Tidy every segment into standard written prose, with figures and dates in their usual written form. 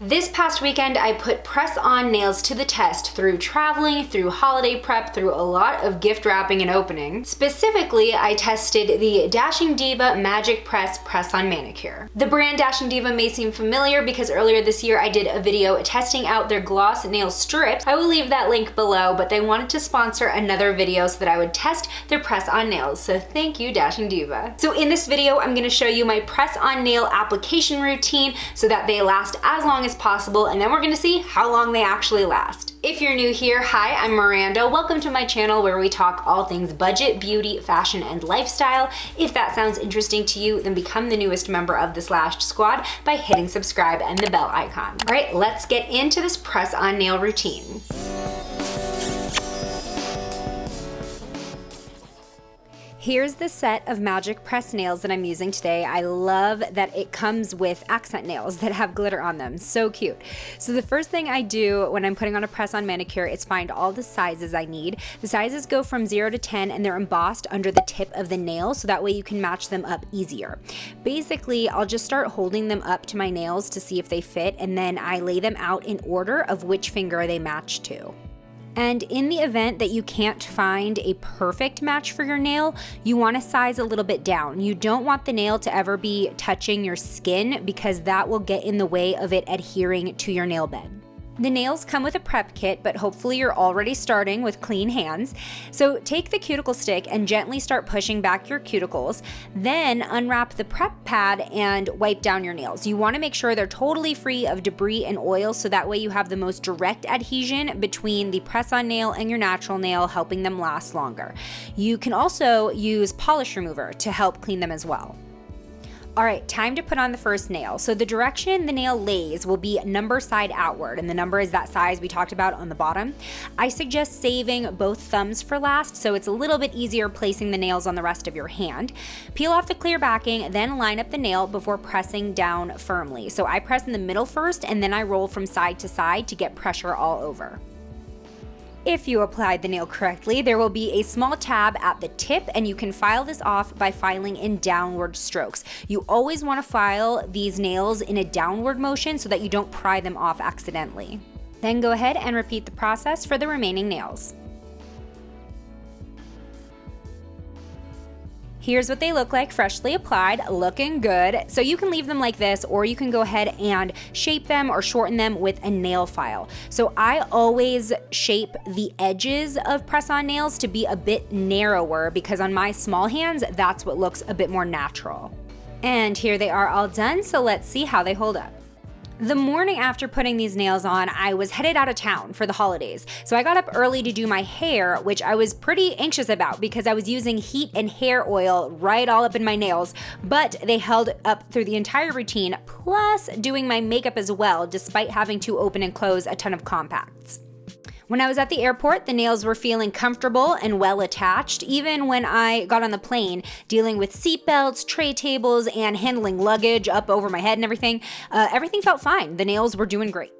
This past weekend, I put press-on nails to the test through traveling, through holiday prep, through a lot of gift wrapping and opening. Specifically, I tested the Dashing Diva Magic Press press-on manicure. The brand Dashing Diva may seem familiar because earlier this year I did a video testing out their gloss nail strips. I will leave that link below, but they wanted to sponsor another video so that I would test their press-on nails, so thank you, Dashing Diva. So in this video, I'm gonna show you my press-on nail application routine so that they last as long as possible, and then we're gonna see how long they actually last. If you're new here, hi, I'm Miranda. Welcome to my channel where we talk all things budget, beauty, fashion, and lifestyle. If that sounds interesting to you, then become the newest member of the Slashed Squad by hitting subscribe and the bell icon. All right, let's get into this press-on nail routine. Here's the set of Magic Press nails that I'm using today. I love that it comes with accent nails that have glitter on them. So cute. So the first thing I do when I'm putting on a press-on manicure is find all the sizes I need. The sizes go from 0 to 10 and they're embossed under the tip of the nail so that way you can match them up easier. Basically, I'll just start holding them up to my nails to see if they fit, and then I lay them out in order of which finger they match to. And in the event that you can't find a perfect match for your nail, you want to size a little bit down. You don't want the nail to ever be touching your skin because that will get in the way of it adhering to your nail bed. The nails come with a prep kit, but hopefully you're already starting with clean hands. So take the cuticle stick and gently start pushing back your cuticles. Then unwrap the prep pad and wipe down your nails. You want to make sure they're totally free of debris and oil so that way you have the most direct adhesion between the press-on nail and your natural nail, helping them last longer. You can also use polish remover to help clean them as well. All right, time to put on the first nail. So the direction the nail lays will be number side outward, and the number is that size we talked about on the bottom. I suggest saving both thumbs for last, so it's a little bit easier placing the nails on the rest of your hand. Peel off the clear backing, then line up the nail before pressing down firmly. So I press in the middle first, and then I roll from side to side to get pressure all over. If you applied the nail correctly, there will be a small tab at the tip, and you can file this off by filing in downward strokes. You always want to file these nails in a downward motion so that you don't pry them off accidentally. Then go ahead and repeat the process for the remaining nails. Here's what they look like freshly applied, looking good. So you can leave them like this, or you can go ahead and shape them or shorten them with a nail file. So I always shape the edges of press-on nails to be a bit narrower because on my small hands, that's what looks a bit more natural. And here they are all done, so let's see how they hold up. The morning after putting these nails on, I was headed out of town for the holidays. So I got up early to do my hair, which I was pretty anxious about because I was using heat and hair oil right all up in my nails, but they held up through the entire routine, plus doing my makeup as well, despite having to open and close a ton of compacts. When I was at the airport, the nails were feeling comfortable and well attached. Even when I got on the plane, dealing with seatbelts, tray tables, and handling luggage up over my head and everything felt fine. The nails were doing great.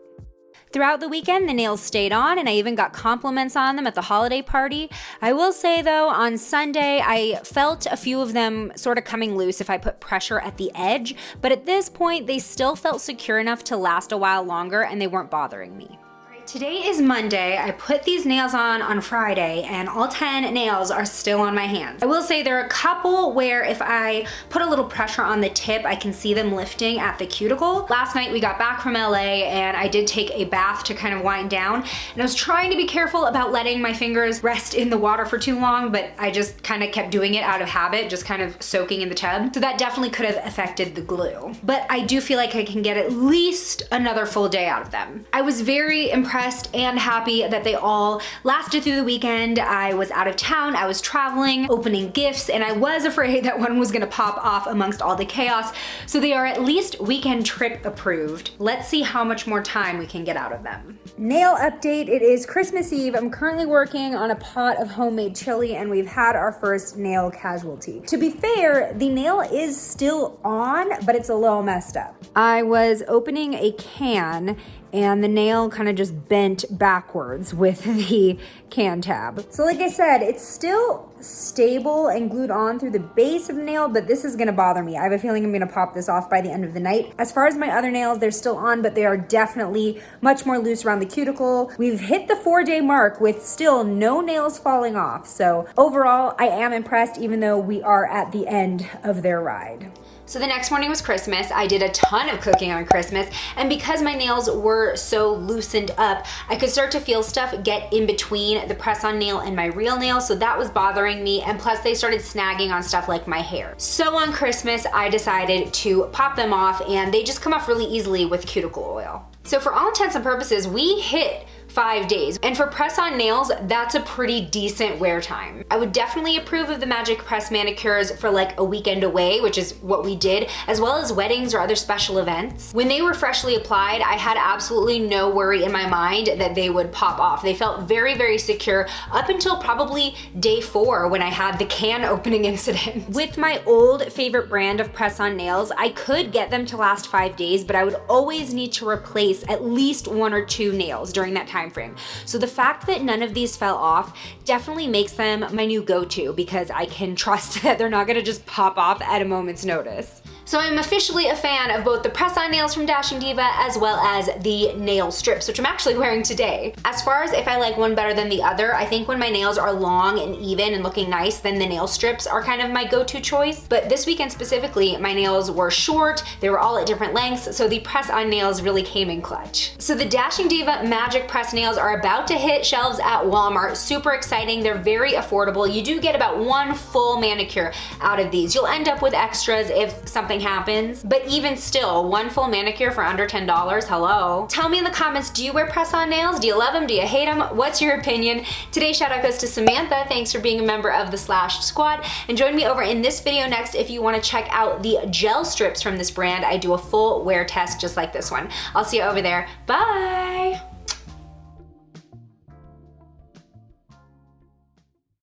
Throughout the weekend, the nails stayed on, and I even got compliments on them at the holiday party. I will say though, on Sunday, I felt a few of them sort of coming loose if I put pressure at the edge, but at this point, they still felt secure enough to last a while longer, and they weren't bothering me. Today is Monday. I put these nails on Friday, and all 10 nails are still on my hands. I will say there are a couple where if I put a little pressure on the tip, I can see them lifting at the cuticle. Last night we got back from LA and I did take a bath to kind of wind down, and I was trying to be careful about letting my fingers rest in the water for too long, but I just kind of kept doing it out of habit, just kind of soaking in the tub. So that definitely could have affected the glue. But I do feel like I can get at least another full day out of them. I was very impressed and happy that they all lasted through the weekend. I was out of town, I was traveling, opening gifts, and I was afraid that one was gonna pop off amongst all the chaos. So they are at least weekend trip approved. Let's see how much more time we can get out of them. Nail update, it is Christmas Eve. I'm currently working on a pot of homemade chili, and we've had our first nail casualty. To be fair, the nail is still on, but it's a little messed up. I was opening a can and the nail kind of just bent backwards with the can tab. So like I said, it's still stable and glued on through the base of the nail, but this is gonna bother me. I have a feeling I'm gonna pop this off by the end of the night. As far as my other nails, they're still on, but they are definitely much more loose around the cuticle. We've hit the 4-day mark with still no nails falling off. So overall, I am impressed, even though we are at the end of their ride. So the next morning was Christmas. I did a ton of cooking on Christmas, and because my nails were so loosened up, I could start to feel stuff get in between the press-on nail and my real nail, so that was bothering me, and plus they started snagging on stuff like my hair. So on Christmas, I decided to pop them off, and they just come off really easily with cuticle oil. So for all intents and purposes, we hit 5 days. And for press-on nails, that's a pretty decent wear time. I would definitely approve of the Magic Press manicures for like a weekend away, which is what we did, as well as weddings or other special events. When they were freshly applied, I had absolutely no worry in my mind that they would pop off. They felt very, very secure up until probably day 4 when I had the can opening incident. With my old favorite brand of press-on nails, I could get them to last 5 days, but I would always need to replace at least 1 or 2 nails during that time frame. So the fact that none of these fell off definitely makes them my new go-to, because I can trust that they're not gonna just pop off at a moment's notice. So I'm officially a fan of both the press-on nails from Dashing Diva as well as the nail strips, which I'm actually wearing today. As far as if I like one better than the other, I think when my nails are long and even and looking nice, then the nail strips are kind of my go-to choice. But this weekend specifically, my nails were short, they were all at different lengths, so the press-on nails really came in clutch. So the Dashing Diva Magic Press nails are about to hit shelves at Walmart. Super exciting, they're very affordable. You do get about 1 full manicure out of these. You'll end up with extras if something happens, but even still, 1 full manicure for under $10, hello. Tell me in the comments, do you wear press-on nails? Do you love them? Do you hate them? What's your opinion? Today's shout out goes to Samantha. Thanks for being a member of the Slash Squad, and join me over in this video next if you want to check out the gel strips from this brand. I do a full wear test just like this one. I'll see you over there. Bye!